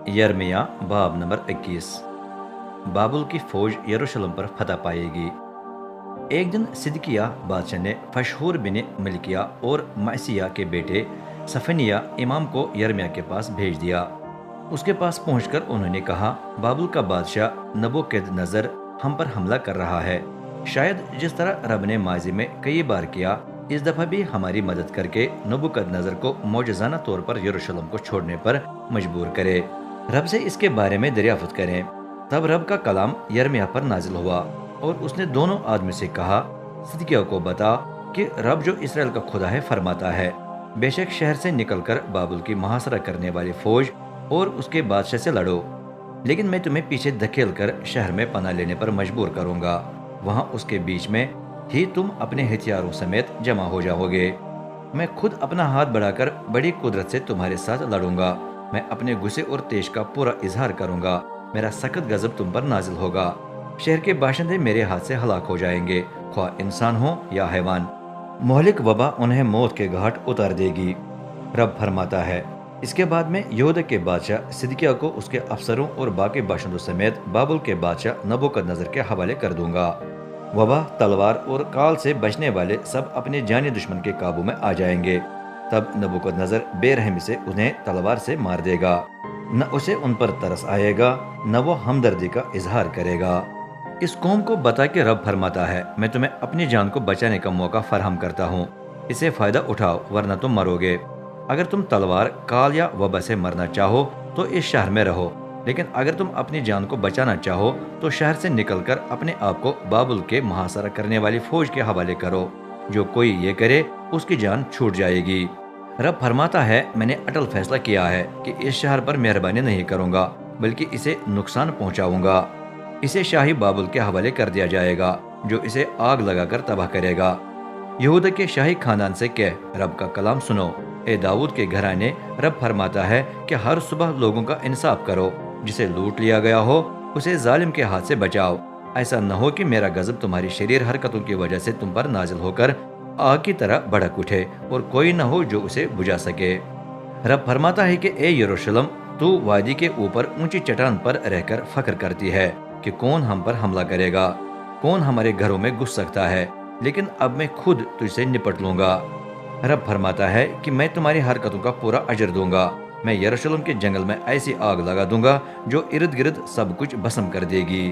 यर्मिया बाब नंबर 21। बाबुल की फौज यरूशलेम पर फतह पाएगी। एक दिन सिदकिया बादशाह ने फशहूर बिन मलिकिया और मसीया के बेटे सफनिया इमाम को यर्मिया के पास भेज दिया। उसके पास पहुंचकर उन्होंने कहा, बाबुल का बादशाह नबूकदनेस्सर हम पर हमला कर रहा है। शायद जिस तरह रब ने माजी में कई बार किया, इस दफा भी हमारी मदद करके नबूकदनेस्सर को मौजज़ाना तौर पर यरूशलेम को छोड़ने पर मजबूर करे। रब से इसके बारे में दरियाफ्त करें। तब रब का कलाम यर्मिया पर नाजिल हुआ और उसने दोनों आदमी से कहा, सिदकिय्याह को बता कि रब जो इसराइल का खुदा है फरमाता है, बेशक शहर से निकलकर बाबुल की मुहासरा करने वाली फौज और उसके बादशाह से लड़ो, लेकिन मैं तुम्हें पीछे धकेल कर शहर में पनाह लेने पर मजबूर करूंगा। वहां उसके बीच में ही तुम अपने हथियारों समेत जमा हो जाओगे। मैं खुद अपना हाथ बढ़ाकर बड़ी कुदरत से तुम्हारे साथ लड़ूंगा। मैं अपने गुस्से और तेज का पूरा इजहार करूंगा। मेरा सख्त गजब तुम पर नाजिल होगा। शहर के बाशिंदे मेरे हाथ से हलाक हो जाएंगे, ख्वाह इंसान हो या हैवान। मोहलिक वबा उन्हें मौत के घाट उतार देगी, रब फरमाता है। इसके बाद में यहूदा के बादशाह सिदकिय्याह को उसके अफसरों और बाकी बाशिंदों समेत बाबुल के बादशाह नबूकदनेस्सर के हवाले कर दूंगा। वबा, तलवार और काल से बचने वाले सब अपने जानी दुश्मन के काबू में आ जाएंगे। तब नबूकदनेस्सर बेरहमी से उन्हें तलवार से मार देगा। न उसे उन पर तरस आएगा, न वो हमदर्दी का इजहार करेगा। इस कौम को बता के रब फरमाता है, मैं तुम्हें अपनी जान को बचाने का मौका फराहम करता हूँ। इसे फायदा उठाओ वरना तुम मरोगे। अगर तुम तलवार, काल या वबा से मरना चाहो तो इस शहर में रहो, लेकिन अगर तुम अपनी जान को बचाना चाहो तो शहर से निकलकर अपने आप को बाबुल के मुहासरा करने वाली फौज के हवाले करो। जो कोई ये करे उसकी जान छूट जाएगी। रब फरमाता है, मैंने अटल फैसला किया है कि इस शहर पर मेहरबानी नहीं करूंगा, बल्कि इसे नुकसान पहुंचाऊंगा। इसे शाही बाबुल के हवाले कर दिया जाएगा, जो इसे आग लगाकर तबाह करेगा। यहूदा के शाही खानदान से कह, रब का कलाम सुनो। ए दाऊद के घराने, रब फरमाता है कि हर सुबह लोगों का इंसाफ करो। जिसे लूट लिया गया हो उसे जालिम के हाथ से बचाओ। ऐसा न हो कि मेरा गजब तुम्हारी शरीर हरकतों की वजह से तुम पर नाजिल होकर आग की तरह भड़क उठे और कोई न हो जो उसे बुझा सके। रब फरमाता है कि ए यरूशलेम, तू वादी के ऊपर ऊंची चट्टान पर रहकर फख्र करती है कि कौन हम पर हमला करेगा, कौन हमारे घरों में घुस सकता है, लेकिन अब मैं खुद तुझसे निपट लूंगा। रब फरमाता है कि मैं तुम्हारी हरकतों का पूरा अजर दूंगा। मैं यरूशलेम के जंगल में ऐसी आग लगा दूंगा जो इर्द गिर्द सब कुछ भस्म कर देगी।